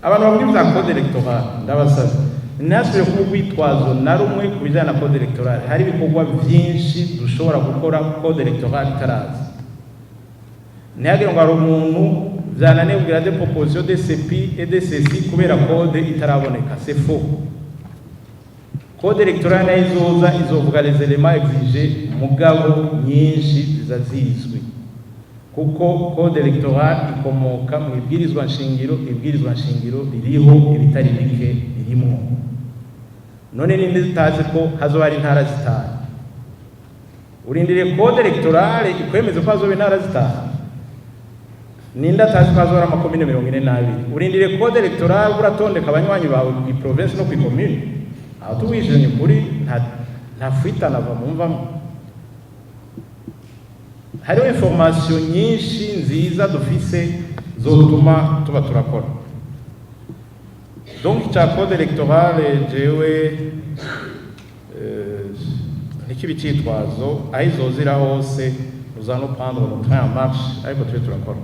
abantu bavuga ibya code electoral ndabasaba nasubire kuba urwitwazo na rumwe ku bijyanye na code electoral. Hari ibikorwa byinshi dushobora gukora code electoral itaraza. Ntihagire ngo hari umuntu byananiye kugira des propositions de CPI et de CECI kubera code itaraboneka. C'est faux. Code electoral nayo izovuga les éléments exigés mugabo nyinshi zizazizwi, kuko code electoral ikomoka mu ibwirizwa nshingiro ririho ibitari bike birimo. None ninde zitazi ko hazoba ari intara zitanu? Urindire code electoral ikwemeze ko hazoba intara zitanu? Ninde atazi ko hazoba amakomine 42? Urindire code electoral uratondeka abanywanyi bawe ku province no ku commune? Aho tuwijanye kuri nta fuitana bamumvamo. Hariho information nyinshi nziza dufise zotuma tuba turakora. Donc cha code electoral jewe n'ikibi cyitwazo aho izozira hose nous allons prendre le train en marche ariko twe turakora.